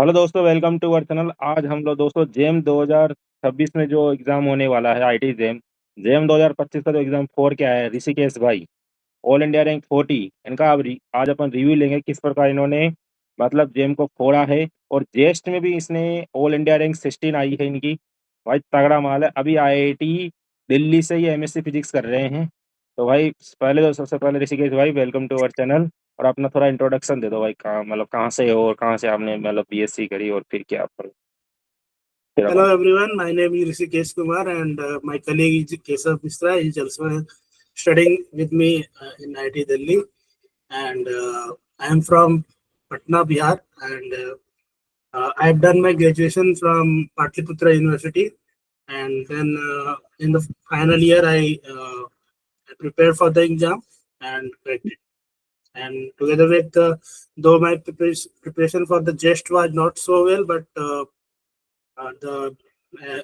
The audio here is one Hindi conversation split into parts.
हेलो दोस्तों, वेलकम टू अवर चैनल। आज हम लोग दोस्तों जेम 2026 में जो एग्जाम होने वाला है, आईटी जेम जेम 2025 का जो एग्जाम 4 क्या है, ऋषिकेश भाई ऑल इंडिया रैंक 40 इनका आज अपन रिव्यू लेंगे किस प्रकार इन्होंने मतलब जेम को फोड़ा है। और जेस्ट में भी इसने ऑल इंडिया रैंक 16 आई है इनकी। भाई तगड़ा माल है। अभी आईआईटी दिल्ली से ये एमएससी फिजिक्स कर रहे हैं। तो भाई पहले तो सबसे पहले ऋषिकेश भाई वेलकम टू अवर चैनल। और अपना थोड़ा इंट्रोडक्शन दे दो भाई, कहाँ मतलब कहाँ से हो और कहाँ से आपने मतलब बीएससी करी और फिर क्या फिर Hello upon. everyone, my name is Rishikesh Kumar and my colleague is Kesav Misra. He is also studying with me in IIT Delhi and I am from Patna, Bihar and I have done my graduation from Patliputra University and then in the final year I prepared for the exam and cracked it. And together with though my preparation for the GEST was not so well, but the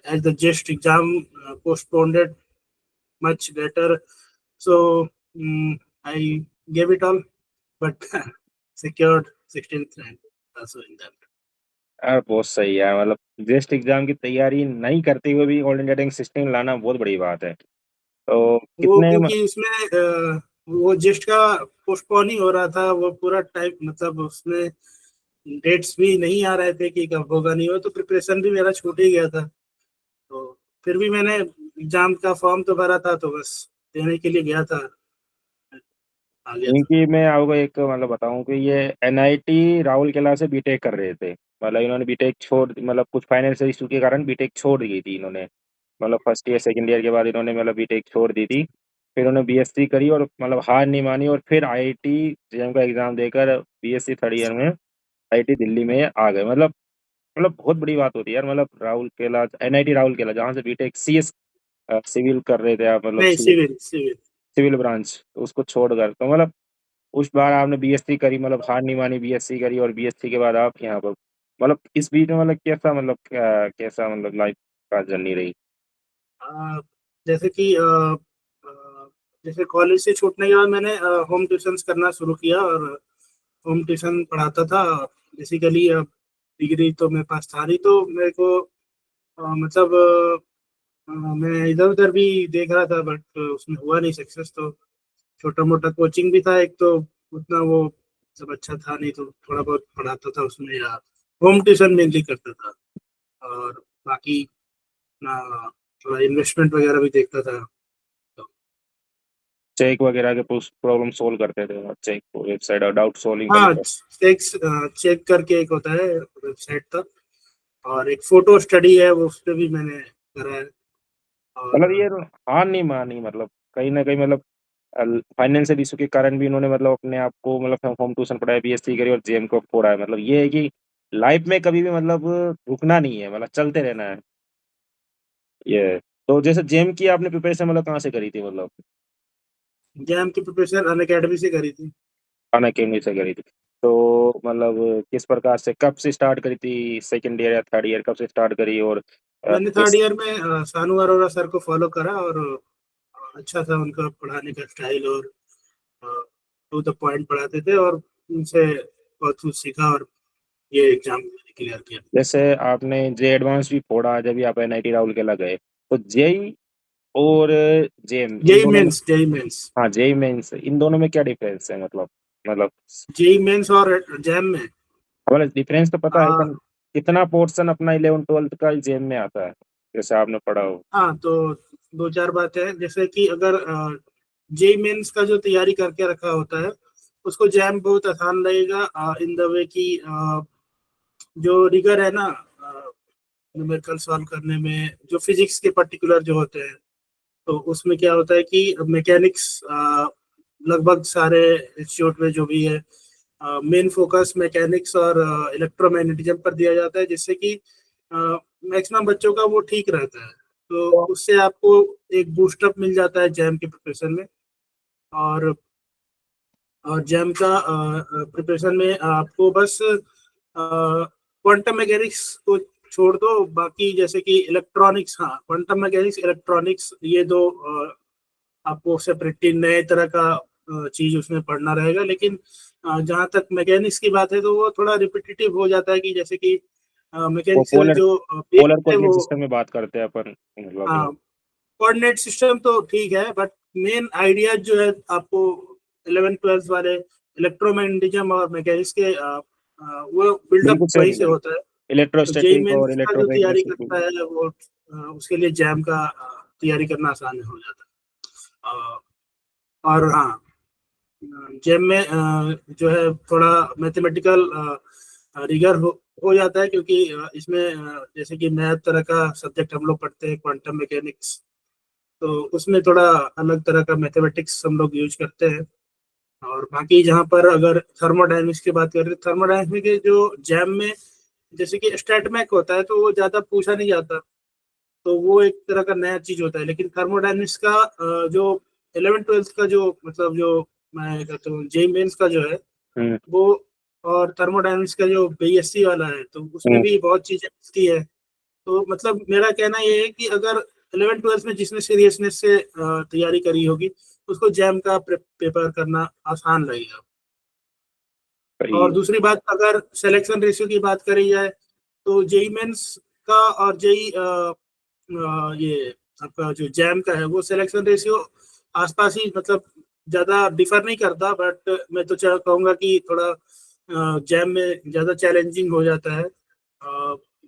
as the GEST exam postponed it much later, so I gave it all, but secured 16th rank also in that. यार बहुत सही है, मतलब जेस्ट एग्जाम की तैयारी नहीं करते हुए भी ऑल इंडिया रैंक 16 लाना बहुत बड़ी बात है। तो वो कितने क्योंकि उसमें वो GEST का पोस्टपोन ही हो रहा था, वो पूरा टाइम मतलब उसमें डेट्स भी नहीं आ रहे थे कि कब होगा नहीं हो, तो प्रिपरेशन भी मेरा छूट ही गया था। तो फिर भी मैंने एग्जाम का फॉर्म तो भरा था, तो बस देने के लिए गया था, आ गया था। इनकी मैं आपको एक मतलब बताऊं कि ये एनआईटी राउरकेला से बीटेक कर रहे थे। मतलब इन्होंने बीटेक छोड़ मतलब कुछ फाइनेंशियल इशू के कारण बीटेक छोड़ दी थी इन्होंने। मतलब फर्स्ट ईयर सेकंड ईयर के बाद इन्होंने मतलब बीटेक छोड़ दी थी। फिर उन्होंने बीएससी करी और मतलब हार नहीं मानी और फिर आईआईटी जेएम का एग्जाम देकर बीएससी थर्ड ईयर में आईआईटी दिल्ली में आ गए। मतलब बहुत बड़ी बात होती है यार। मतलब राउरकेला एनआईटी राउरकेला जहाँ से बीटेक सीएस सिविल कर रहे थे आप, मतलब नहीं, civil civil civil. Civil branch, तो उसको छोड़कर तो मतलब उस बार आपने बीएससी करी, मतलब हार नहीं मानी, बीएससी करी और बीएससी के बाद आप यहाँ पर मतलब इस बीच में मतलब कैसा मतलब कैसा मतलब लाइफ का जर्नी रही। आ, जैसे कि जैसे कॉलेज से छूटने के बाद मैंने होम ट्यूशंस करना शुरू किया और होम ट्यूशन पढ़ाता था। बेसिकली डिग्री तो मेरे पास था नहीं, तो मेरे को मतलब मैं इधर उधर भी देख रहा था, बट उसमें हुआ नहीं सक्सेस। तो छोटा मोटा कोचिंग भी था एक, तो उतना वो सब अच्छा था नहीं, तो थोड़ा बहुत पढ़ाता था उसमें, या होम ट्यूशन मेनली करता था। और बाकी अपना थोड़ा इन्वेस्टमेंट वगैरह भी देखता था। तो चेक वगैरह के प्रॉब्लम सोल्व करते थे, चेक वेबसाइट और डाउट सोल्विंग हाँ, करके। चेक चेक करके एक होता है वेबसाइट था, और एक फोटो स्टडी है, वो उस पर भी मैंने करा है। मतलब और ये हार नहीं मानी, मतलब कहीं ना कहीं मतलब फाइनेंशियल इशू के कारण भी इन्होंने मतलब अपने आप को मतलब होम ट्यूशन पढ़ाया, बीएससी करी और जेएम को फोड़ा है। मतलब ये है कि लाइफ में कभी भी मतलब रुकना नहीं है, मतलब चलते रहना है ये। तो जैसे जेएम की आपने प्रिपरेशन मतलब कहाँ से करी थी, मतलब एग्जाम की प्रिपरेशन अन अकेडमी से करी थी। खान अकेडमी से करी थी। तो मतलब किस प्रकार से कब से स्टार्ट करी थी, सेकंड ईयर या थर्ड ईयर कब से स्टार्ट करी और मैंने थर्ड किस। ईयर में सानू अरोरा सर को फॉलो करा, और अच्छा था उनका पढ़ाने का स्टाइल, और टू द पॉइंट पढ़ाते थे, और उनसे बहुत कुछ सीखा और ये एग्जाम क्लियर किया। जैसे आपने जे एडवांस भी फोड़ा जब भी आप एनआईटी राउरकेला गए, तो जेई और जेएम इन जेई दोनों में। Mains, JE mains. हाँ जेई मेंस, इन दोनों में क्या डिफरेंस है मतलब जेई मेंस और जैम में हमारा डिफरेंस तो पता है, आ, पर कितना पोर्शन अपना 11 ट्वेल्थ का जेएम में आता है जैसे आपने पढ़ा हो। हाँ, तो दो चार बातें हैं। जैसे कि अगर जेई मेंस का जो तैयारी करके रखा होता है, उसको जैम बहुत आसान लगेगा, इन द वे की जो रिगर है ना न्यूमेरिकल सॉल्व करने में, जो फिजिक्स के पर्टिकुलर जो होते हैं, तो उसमें क्या होता है कि मैकेनिक्स लगभग सारे इंस्टीट्यूट में जो भी है, मेन फोकस मैकेनिक्स और इलेक्ट्रोमैग्नेटिज्म पर दिया जाता है, जिससे कि मैक्सिमम बच्चों का वो ठीक रहता है। तो उससे आपको एक बूस्टअप मिल जाता है जैम की प्रिपरेशन में। और जैम का प्रिपरेशन में आपको बस क्वांटम मैकेनिक्स को छोड़ दो, बाकी जैसे कि इलेक्ट्रॉनिक्स, हाँ क्वांटम मैकेनिक्स इलेक्ट्रॉनिक्स, ये दो आपको सेपरेटली नए तरह का चीज उसमें पढ़ना रहेगा। लेकिन जहाँ तक मैकेनिक्स की बात है तो वो थोड़ा रिपीटेटिव हो जाता है, कि जैसे कि वो मैकेनिक्स का पोलर जो बेस पोलर है कोऑर्डिनेट वो, सिस्टम में बात करते हैं अपन, मतलब हाँ, कोऑर्डिनेट सिस्टम तो ठीक है, बट मेन आइडिया जो है आपको 11th 12th वाले इलेक्ट्रोमैग्नेटिज्म और मैकेनिक्स के वो बिल्डअप बिल्कुल वहीं सेम से है। होता है। तो जेई इलेक्ट्रोस्टैटिक और मेंस का जो तैयारी इलेक्ट्रोमैग्नेटिक। करता है वो उसके लिए जैम का तैयारी करना आसान हो जाता है। और हाँ, जेम में जो है थोड़ा मैथमेटिकल रिगर हो जाता है, क्योंकि इसमें जैसे कि मैथ तरह का सब्जेक्ट हम लोग पढ़ते हैं, क्वांटम मैकेनिक्स, तो उसमें थोड़ा अलग तरह का मैथमेटिक्स हम लोग यूज करते हैं। और बाकी जहाँ पर अगर थर्मोडायनेमिक्स की बात करें, थर्मोडायनेमिक्स के जो जैम में जैसे कि स्टैटमैक होता है तो वो ज्यादा पूछा नहीं जाता, तो वो एक तरह का नया चीज होता है। लेकिन थर्मोडायनेमिक्स का जो 11th 12th का जो मतलब जो मैं कहता हूँ जेई मेंस का जो है हम्म। वो, और थर्मोडायनेमिक्स का जो बीएससी वाला है तो उसमें हम्म। भी बहुत चीजें मिलती है। तो मतलब मेरा कहना ये है कि अगर 11th 12th में जिसने सीरियसनेस से तैयारी करी होगी उसको जैम का पेपर करना आसान लगेगा। सही और है। दूसरी बात, अगर सिलेक्शन रेशियो की बात करी जाए तो जेई मेंस का और जेई ये आपका जो जैम का है वो सिलेक्शन रेशियो आसपास ही, मतलब ज्यादा डिफर नहीं करता, बट मैं तो कहूंगा कि थोड़ा जैम में ज्यादा चैलेंजिंग हो जाता है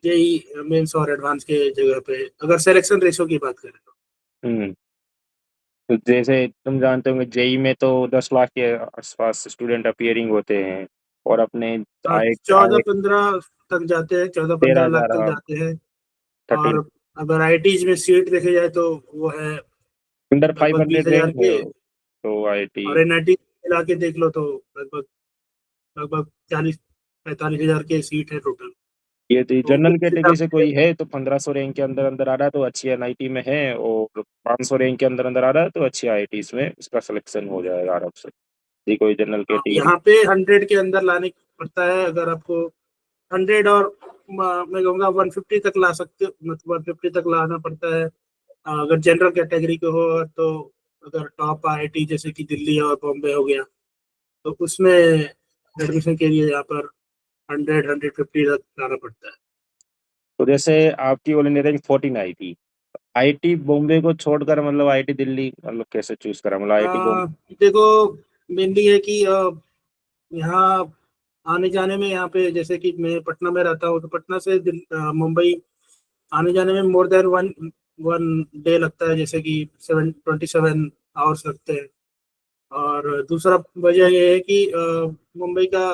जेई मेंस और एडवांस के जगह पे, अगर सिलेक्शन रेशियो की बात करें तो। हम्म। तो जैसे तुम जानते होंगे जेई में तो 10 लाख के आसपास स्टूडेंट अपियरिंग होते हैं, और अपने हाँ, आए चौदह आए पंद्रह तक जाते हैं, चौदह तेरह पंद्रह लाख हजार तक हाँ, जाते हैं। 13। और अगर आईटीज में सीट देखे जाए तो वो है अंडर फाइव लगभग बीस हंड्रेड हजार रैंक है के। तो आईटी। और एनआईटी मिला के देख लो तो लगभग लगभग 40 45 हजार के सीट है टोटल। ये तो तो जनरल उस कैटेगरी हिसाब से से, कोई है तो 1500 रैंक के अंदर अंदर आ रहा है तो अच्छी एनआईटी में है, और 500 रैंक के अंदर अंदर आ रहा है तो अच्छी आईटी में उसका सिलेक्शन हो जाएगा आराम से। यदि कोई जनरल कैटेगरी। यहाँ पे 100 के अंदर लाने पड़ता है, अगर आपको 100 और मैं कहूँगा 150 तक ला सकते हो, मतलब 150 तक लाना पड़ता है अगर जनरल कैटेगरी के हो तो। अगर टॉप आईआईटी जैसे कि दिल्ली और बॉम्बे हो गया तो उसमें एडमिशन के लिए यहाँ पर 100 150 तक लाना पड़ता है। तो जैसे आपकी ऑल इंडिया रैंक 14 आई थी, आईटी बॉम्बे को छोड़कर मतलब आईटी दिल्ली मतलब कैसे चूज करा, मतलब आईटी बॉम्बे। देखो, मेनली है कि यहाँ आने जाने में, यहाँ पे जैसे कि मैं पटना में रहता हूँ तो पटना से मुंबई आने जाने में more than one one day लगता है, जैसे कि 27 आवर्स लगते हैं। और दूसरा वजह ये है कि मुंबई का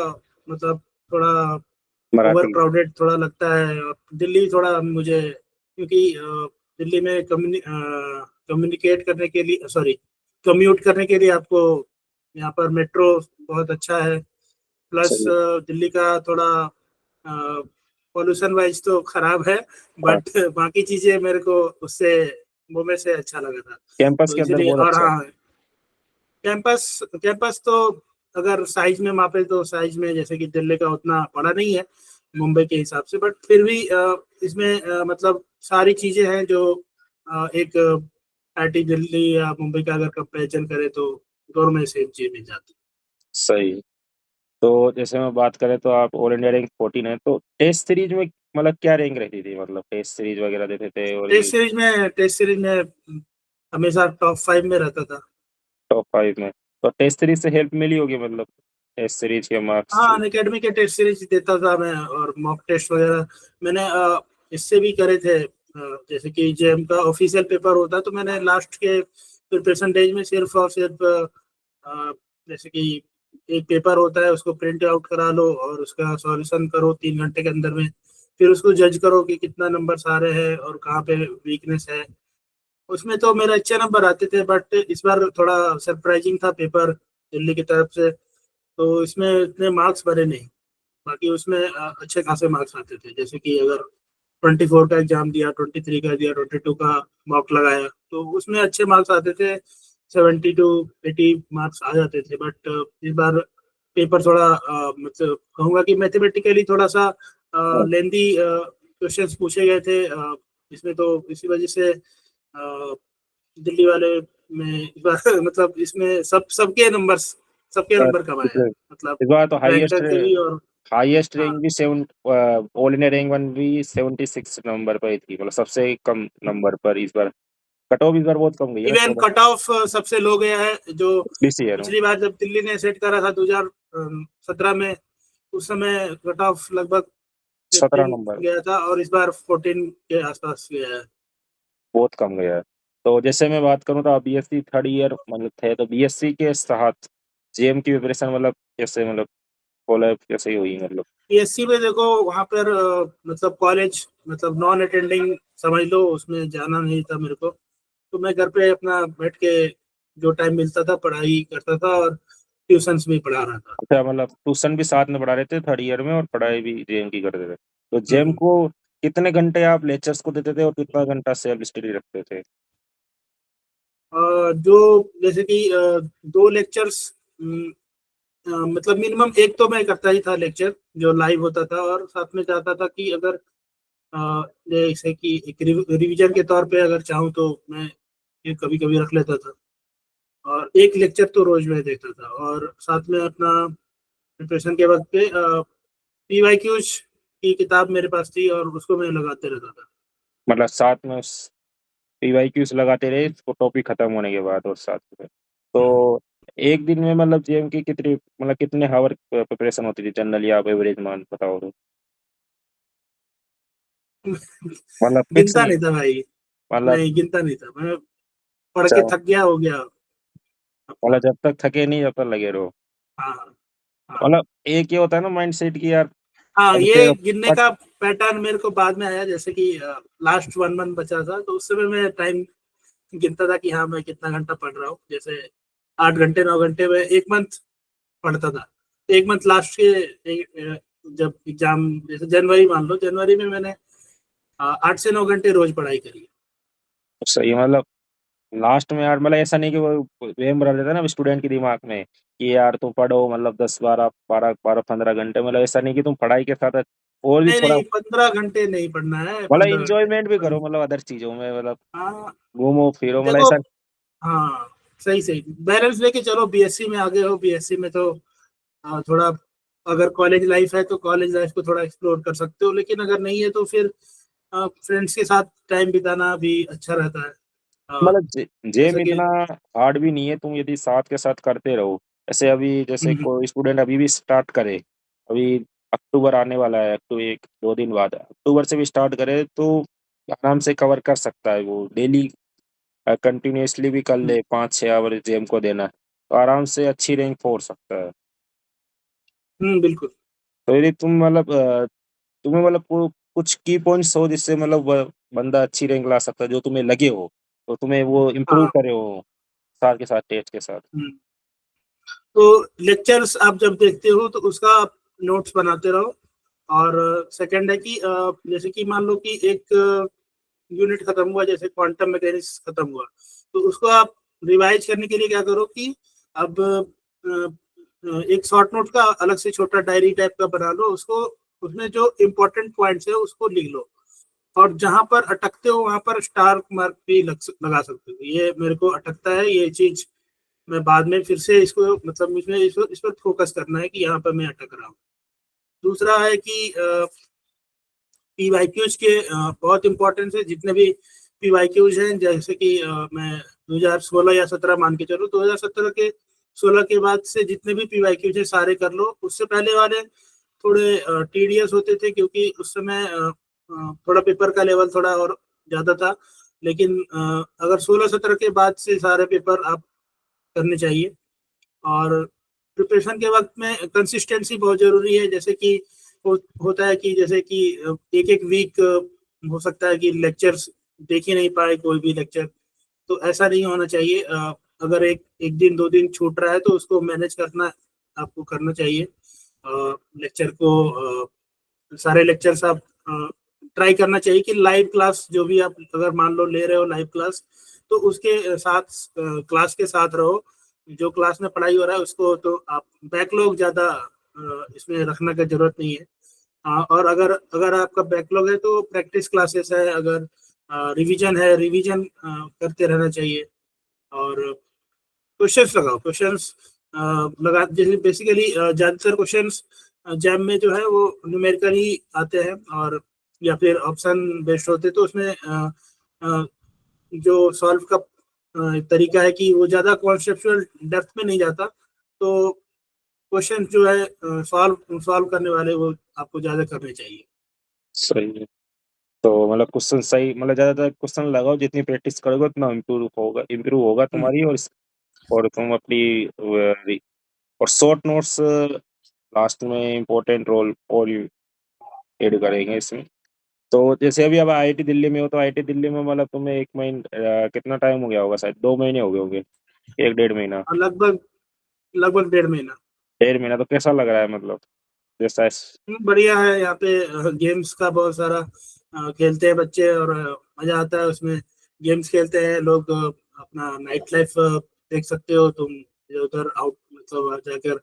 मतलब थोड़ा ओवर मराठी। क्राउडेड थोड़ा लगता है, और दिल्ली थोड़ा मुझे, क्योंकि दिल्ली में कम्युनिकेट करने के लिए, सॉरी, कम्यूट करने के लिए आपको यहाँ पर मेट्रो बहुत अच्छा है। प्लस सही। दिल्ली का थोड़ा पॉल्यूशन वाइज तो खराब है, हाँ। बट बाकी चीजें मेरे को उससे मुंबई से अच्छा लगा था। कैंपस तो के अंदर इसलिए, बहुत और अच्छा है। हाँ, कैंपस कैंपस तो अगर साइज में मापे तो साइज में जैसे कि दिल्ली का उतना बड़ा नहीं है मुंबई के हिसाब से, बट फिर भी इसमें मतलब सारी चीजें हैं जो एक आईटी दिल्ली या मुंबई का अगर कंपैरिजन करें तो दोनों में सेम चीज मिल जाती सही। तो जैसे मैं बात करें तो आप ऑल इंडिया रैंक 14 है, तो टेस्ट सीरीज में मतलब क्या रैंक रहती थी, मतलब टेस्ट सीरीज वगैरह देते थे और है। ये टेस्ट सीरीज में हमेशा टॉप 5 में रहता था। टॉप 5 में। तो टेस्ट सीरीज से हेल्प मिली होगी, मतलब टेस्ट सीरीज के मार्क्स। हाँ, अकेडमी के टेस्ट सीरीज देता था मैं, और मॉक टेस्ट वगैरह मैंने इससे भी करे थे। जैसे कि जेएम का ऑफिशियल पेपर होता है तो मैंने लास्ट के प्रिपरेशन डेज में सिर्फ और सिर्फ जैसे कि एक पेपर होता है उसको प्रिंट आउट करा लो और उसका सॉल्यूशन करो 3 घंटे के अंदर में, फिर उसको जज करो कि कितना नंबर आ रहे हैं और कहाँ पे वीकनेस है। उसमें तो मेरे अच्छे नंबर आते थे, बट इस बार थोड़ा सरप्राइजिंग था पेपर दिल्ली की तरफ से, तो इसमें इतने मार्क्स बने नहीं। बाकी उसमें अच्छे खासे मार्क्स आते थे, जैसे कि अगर 24 का एग्जाम दिया, 23 का दिया, 22 का मॉक लगाया तो उसमें अच्छे मार्क्स आते थे, 70 to 80 मार्क्स आ जाते थे। बट इस बार पेपर थोड़ा मतलब कहूँगा कि मैथमेटिकली थोड़ा सा लेंदी क्वेश्चंस पूछे गए थे इसमें, तो इसी वजह से दिल्ली वाले में मतलब इसमें सबके नंबर कम आए हैं, मतलब इस बार तो हाईएस्ट रैंकर के भी और हाईएस्ट हाँ। रैंक भी seven, all India rank one भी 76 नंबर पर ही थी, मतलब सबसे कम नंबर पर इस बार। कट ऑफ इस बार बहुत कम गई है ना, इवन 14 कट ऑफ सबसे लो गया है, जो दिस ईयर पिछली बार जब दिल्ली ने सेट करा था 2017 में, उस समय कट ऑफ लगभग 17 15 नंबर, गया था, और इस बार 14 के आसपास गया है। बहुत कम गया है। तो जैसे मैं बात करूँ तो बीएससी थर्ड ईयर मतलब थे, तो बीएससी के साथ जेएम की प्रिपरेशन मतलब कैसे, मतलब फॉलो कैसे हुई मतलब। पीएससी में देखो, वहां पर मतलब कॉलेज, मतलब नॉन अटेंडिंग समझ लो, उसमें जाना नहीं था मेरे को, तो मैं घर पे अपना बैठ के जो टाइम मिलता था पढ़ाई करता था, और ट्यूशंस भी पढ़ा रहा था। अच्छा, मतलब ट्यूशन भी साथ में पढ़ा रहे थे थर्ड ईयर में और पढ़ाई भी जेएम की करते थे, तो जेएम हम्म। को कितने घंटे आप लेक्चर्स को देते थे और कितना घंटा सेल्फ स्टडी रखते थे। जो जैसे कि दो लेक्चर्स, मतलब मिनिमम एक तो मैं करता ही था लेक्चर जो लाइव होता था, और साथ में चाहता था कि अगर अ, जैसे कि एक रिवीजन के तौर पे अगर चाहूँ तो मैं ये कभी कभी रख लेता था, और एक लेक्चर तो रोज में देखता था, और साथ में अपना प्रिपरेशन के वक्त पे पीवाईक्यूज की किताब मेरे पास थी, और उसको मैं लगाते रहता था। मतलब साथ में पीवाईक्यूज लगाते रहे उसको टॉपिक खत्म होने के बाद और साथ में, हम्म। तो एक दिन में मतलब जेएम की कितनी मतलब कितने हावर प्रिपरेशन होती थी जनरली, आप एवरेज मान बताओ तो। मतलब फिक्स गिनता नहीं, नहीं था भाई। मतलब नहीं, गिनता नहीं था मैं, पढ़ के अच्छा, थक गया, हो गया मतलब अपना। जब तक थके नहीं जब तक लगे रहो। हाँ हाँ हाँ। मतलब एक ये होता है ना माइंड सेट की यार हाँ, पढ़ते ये रहो, गिनने बट का पैटर्न मेरे को बाद में आया, जैसे कि लास्ट 1 मंथ बचा था, तो उस समय मैं टाइम गिनता था कि हाँ मैं कितना घंटा पढ़ रहा हूँ, जैसे 8 घंटे 9 घंटे में एक मंथ पढ़ता था। एक मंथ लास्ट के जब एग्जाम, जैसे जनवरी मान लो, जनवरी में मैंने 8 से 9 घंटे रोज पढ़ाई करी। सही मतलब लास्ट में यार मतलब ऐसा नहीं कि वो वेम भरा रहता है ना स्टूडेंट के दिमाग में कि यार तुम पढ़ो मतलब 10 12 12 15 घंटे, मतलब ऐसा नहीं कि तुम पढ़ाई के साथ और भी नहीं थोड़ा नहीं, 15 घंटे नहीं पढ़ना है, मतलब 15 घंटे। इंजॉयमेंट भी करो, मतलब अदर चीजों में मतलब हाँ घूमो फिरो, मतलब देखो, ऐसा। हाँ सही सही बैलेंस लेके चलो। बीएससी में आगे हो, बीएससी में तो थोड़ा, अगर कॉलेज लाइफ है तो कॉलेज लाइफ को थोड़ा एक्सप्लोर कर सकते हो, लेकिन अगर नहीं है तो फिर फ्रेंड्स के साथ टाइम बिताना भी अच्छा रहता है। मतलब जेम जैसे कि इतना हार्ड भी नहीं है, तुम यदि साथ के साथ करते रहो। ऐसे अभी जैसे हम्म, कोई स्टूडेंट अभी भी स्टार्ट करे, अभी अक्टूबर आने वाला है, तो एक दो दिन बाद अक्टूबर से भी स्टार्ट करे तो आराम से कवर कर सकता है वो डेली, कंटिन्यूअसली भी कर ले 5 6 आवर जेम को देना, तो आराम से अच्छी रैंक फोड़ सकता है। बिल्कुल। तो यदि तुम मतलब तुम्हें मतलब कुछ की पॉइंट्स हो जिससे मतलब बंदा अच्छी रैंक ला सकता है, जो तुम्हें लगे हो तो तुम्हें वो इम्प्रूव हाँ। करे हो साथ के साथ टेस्ट के साथ। हम्म। तो लेक्चर्स आप जब देखते हो तो उसका आप नोट्स बनाते रहो। और सेकंड है कि जैसे कि मान लो कि एक यूनिट खत्म हुआ, जैसे क्वांटम मैकेनिक्स खत्म हुआ, तो उसको आप रिवाइज करने के लिए क्या करो कि अब एक शॉर्ट नोट का अलग से छोटा डायरी टाइप का बना लो उसको, उसमें जो इम्पोर्टेंट पॉइंट्स है उसको लिख लो, और जहां पर अटकते हो वहां पर स्टार मार्क भी लगा सकते हो। ये मेरे को अटकता है ये चीज, मैं बाद में फिर से इसको, मतलब इसमें इस पर फोकस करना है कि यहाँ पर मैं अटक रहा हूँ। दूसरा है कि पीवाईक्यूज के बहुत इंपॉर्टेंस है, जितने भी पीवाईक्यूज हैं, जैसे कि मैं 2016 या 17 मान के चलो, 2017 के 16 के बाद से जितने भी पीवाईक्यूज है सारे कर लो। उससे पहले वाले थोड़े टीडियस होते थे, क्योंकि उस समय थोड़ा पेपर का लेवल थोड़ा और ज्यादा था, लेकिन अगर 16 17 के बाद से सारे पेपर आप करने चाहिए। और प्रिपरेशन के वक्त में कंसिस्टेंसी बहुत जरूरी है, जैसे कि होता है कि जैसे कि एक एक वीक हो सकता है कि लेक्चर्स देख ही नहीं पाए कोई भी लेक्चर, तो ऐसा नहीं होना चाहिए। अगर एक एक दिन 2 दिन छूट रहा है तो उसको मैनेज करना आपको करना चाहिए। लेक्चर को सारे लेक्चर्स आप ट्राई करना चाहिए कि लाइव क्लास जो भी आप अगर मान लो ले रहे हो लाइव क्लास, तो उसके साथ क्लास के साथ रहो। जो क्लास में पढ़ाई हो रहा है उसको तो आप बैकलॉग ज्यादा इसमें रखने की जरूरत नहीं है। और अगर अगर आपका बैकलॉग है तो प्रैक्टिस क्लासेस है, अगर रिवीजन है, रिवीजन करते रहना चाहिए। और क्वेश्चंस लगाओ, क्वेश्चंस लगा, जैसे बेसिकली ज्यादातर क्वेश्चंस जैम में जो है वो न्यूमेरिकल ही आते हैं, और या फिर ऑप्शन बेस्ड होते हैं, तो उसमें अ, जो सॉल्व का तरीका है कि वो ज्यादा कॉन्सेप्चुअल डेप्थ में नहीं जाता, तो क्वेश्चन जो है सॉल्व सॉल्व करने वाले वो आपको ज्यादा करने चाहिए। सही है। तो मतलब क्वेश्चन सही, मतलब ज़्यादातर क्वेश्चन लगाओ, जितनी प्रैक्टिस करोगे उतना इम्प्रूव होगा हम्म, तुम्हारी, और तुम अपनी और शॉर्ट नोट्स लास्ट में इम्पोर्टेंट रोल और ऐड करेंगे इसमें। तो जैसे अभी अब आईआईटी दिल्ली में हो, तो आईआईटी दिल्ली में मतलब तुम्हें 1 महीना कितना टाइम हो गया होगा, शायद 2 महीने हो गए होंगे, 1 डेढ़ महीना। और लगभग लगभग 1.5 महीना। 1 महीना तो कैसा लग रहा है, मतलब जैसा बढ़िया है यहाँ पे, गेम्स का बहुत सारा खेलते हैं बच्चे, और मजा आता है उसमें। गेम्स खेलते हैं लोग, अपना नाइट लाइफ देख सकते हो तुम, इधर उधर आउट मतलब जाकर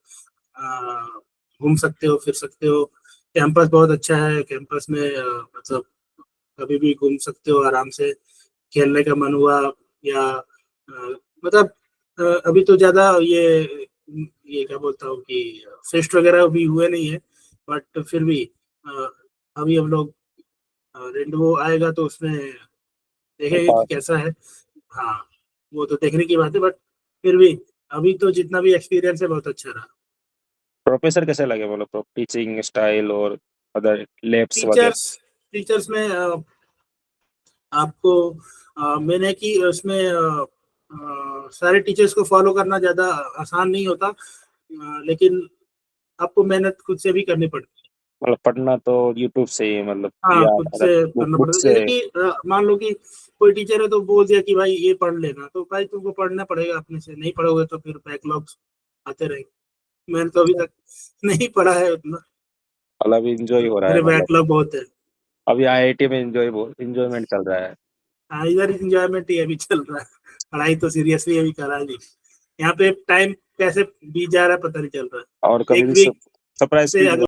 घूम सकते हो, फिर सकते हो। कैंपस बहुत अच्छा है, कैंपस में मतलब कभी भी घूम सकते हो आराम से, खेलने का मन हुआ, या मतलब अभी तो ज्यादा ये क्या बोलता हूँ कि फेस्ट वगैरह भी हुए नहीं है, बट फिर भी अ, अभी हम लोग रेनबो आएगा तो उसमें देखेंगे कि ऐसा। कैसा है। हाँ, वो तो देखने की बात है, बट फिर भी अभी तो जितना भी एक्सपीरियंस है बहुत अच्छा रहा। प्रोफेसर कैसे लगे, मतलब टीचिंग स्टाइल और अदर लैब्स वगैरह। टीचर्स टीचर्स में आपको मैंने कि उसमें सारे टीचर्स को फॉलो करना ज्यादा आसान नहीं होता, लेकिन आपको मेहनत खुद से भी करनी पड़ती है। मतलब पढ़ना तो यूट्यूब से ही, मतलब हाँ, या खुद से अगर करना बुक पड़ता है, से। जैसे कि मान लो कि कोई टीचर है तो बोल दिया कि भाई ये पढ़ लेना, तो भाई तुमको पढ़ना पड़ेगा अपने से, नहीं पढ़ोगे तो फिर बैकलॉग्स आते रहेंगे। मैंने तो अभी तक नहीं पढ़ा है उतना, मतलब इंजॉय हो रहा है, मेरे मतलब बैकलॉग बहुत है। अभी आईआईटी में इंजॉयमेंट चल रहा है। हाँ, इधर इंजॉयमेंट ही अभी चल रहा है, पढ़ाई तो सीरियसली अभी करा नहीं। यहाँ पे टाइम कैसे बीत जा रहा है पता नहीं चल रहा और है, कभी एक भी वीक सरप्राइज से फील हुआ। अगला।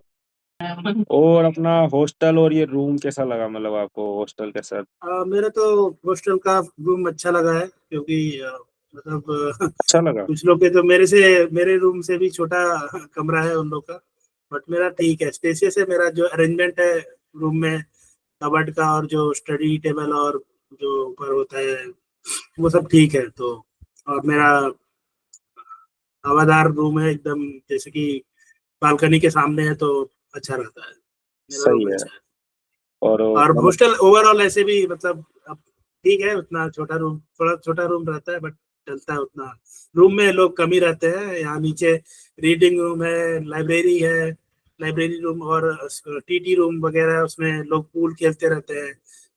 और अपना हॉस्टल और ये रूम कैसा लगा, मतलब आपको हॉस्टल कैसा। मेरा तो हॉस्टल का रूम अच्छा लगा है, क्योंकि मतलब अच्छा लगा। कुछ लोग के तो मेरे रूम से भी छोटा कमरा है उन लोग का, बट मेरा ठीक है, स्पेसियस है। मेरा जो अरेंजमेंट है रूम में, कबर्ड का और जो स्टडी टेबल और जो ऊपर होता है, वो सब ठीक है। तो और मेरा हवादार रूम है एकदम, जैसे कि बालकनी के सामने है, तो अच्छा रहता है। मेरा सही रूम है। अच्छा है। और और मतलब हॉस्टल ओवरऑल ऐसे भी मतलब अब ठीक है, उतना छोटा रूम, थोड़ा छोटा रूम रहता है, बट चलता है उतना। रूम में लोग कम ही रहते हैं। यहाँ नीचे रीडिंग रूम है, लाइब्रेरी है, लाइब्रेरी रूम और टीटी रूम वगैरह, उसमें लोग पूल खेलते रहते हैं,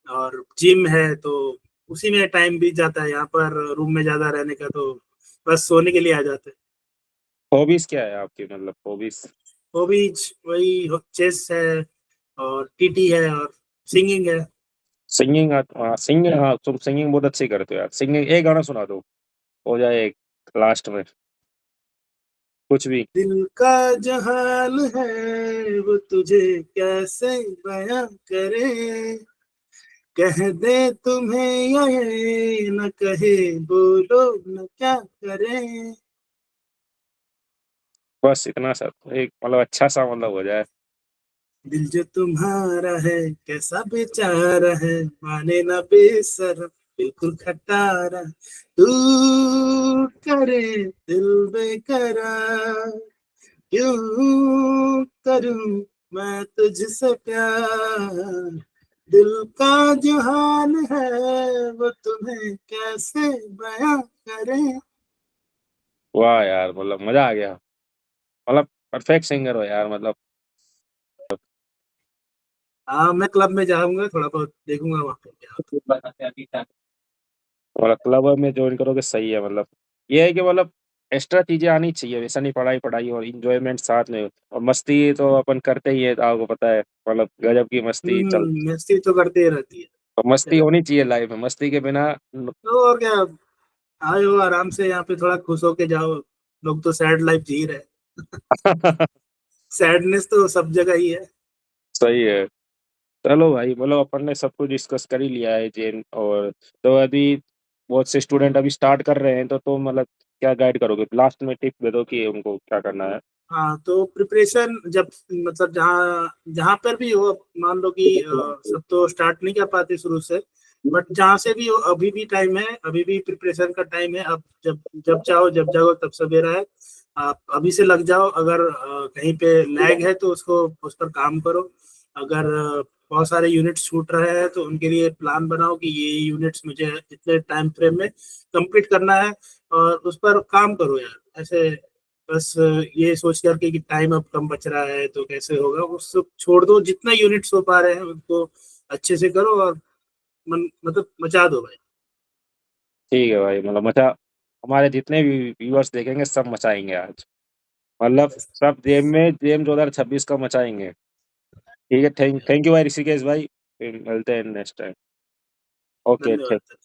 और जिम है, तो उसी में टाइम बीत जाता है। यहाँ पर रूम में ज्यादा रहने का तो बस सोने के लिए आ जाते हैं। हॉबीज क्या है आपकी, मतलब हॉबीज। हॉबीज वही चेस है, और टीटी है, और सिंगिंग है। सिंगिंग, हाँ सिंगिंग, हाँ तुम सिंगिंग बहुत अच्छी करते हो यार। सिंगिंग एक गाना सुना दो, हो जाए एक लास्ट में, कुछ भी। दिल का जहान है वो तुझे कैसे बयां करे, कह दे तुम्हें या ये न कहे, बोलो न क्या करे। बस इतना सा, एक मतलब अच्छा सा मतलब हो जाए। दिल जो तुम्हारा है कैसा बेचारा है, माने ना बेसरम बिल्कुल खटारा, तू करे दिल बेकरार, क्यों करूं मैं तुझसे प्यार, दिल का जो हाल है वो तुम्हें कैसे बयां करें। वाह यार, मतलब मजा आ गया, मतलब परफेक्ट सिंगर हो यार, मतलब हाँ, मैं क्लब में जाऊंगा, थोड़ा बहुत देखूंगा वहाँ पे क्या होता मतलब क्लब में ज्वाइन करोगे, सही है। मतलब ये है कि मतलब एक्स्ट्रा चीजें आनी चाहिए, वैसा नहीं, पढ़ाई पढ़ाई और इंजॉयमेंट साथ में, और मस्ती तो अपन करते ही है, तो आपको पता है, मतलब गजब की है। मस्ती चल। मस्ती तो करते ही रहती है। तो मस्ती होनी चाहिए लाइफ में, मस्ती के बिना तो और क्या, आए हो आराम से यहाँ पे, थोड़ा खुश होके जाओ। लोग तो सैड लाइफ जी रहे हैं। सैडनेस तो सब जगह ही है। सही है। चलो भाई, मतलब अपन ने सब कुछ डिस्कस कर ही लिया है जेन, और तो अभी बहुत से स्टूडेंट अभी स्टार्ट कर रहे हैं, तो मतलब क्या गाइड करोगे, लास्ट में टिप दे दो कि उनको क्या करना है। हाँ, तो प्रिपरेशन जब मतलब जहाँ जहाँ पर भी हो, मान लो कि सब तो स्टार्ट नहीं कर पाते शुरू से, बट जहाँ से भी हो अभी भी टाइम है, अभी भी प्रिपरेशन का टाइम है। अब जब जब चाहो जब जाओ तब सवेरा है। आप अभी से लग जाओ। अगर कहीं पे लैग है तो उसको उस पर काम करो। अगर बहुत सारे यूनिट्स छूट रहे हैं तो उनके लिए प्लान बनाओ कि ये यूनिट्स मुझे इतने टाइम फ्रेम में कंप्लीट करना है, और उस पर काम करो यार। ऐसे बस ये सोच करके कि टाइम अब कम बच रहा है तो कैसे होगा, उसको छोड़ दो। जितना यूनिट्स हो पा रहे हैं उनको अच्छे से करो, और मतलब मचा दो भाई। ठीक है भाई, मतलब मचा, हमारे जितने भी व्यूअर्स देखेंगे सब मचाएंगे आज, मतलब सब जेम 2026 का मचाएंगे। ठीक है, थैंक यू भाई ऋषिकेश भाई, फिर मिलते हैं नेक्स्ट टाइम। ओके, धन्यवाद।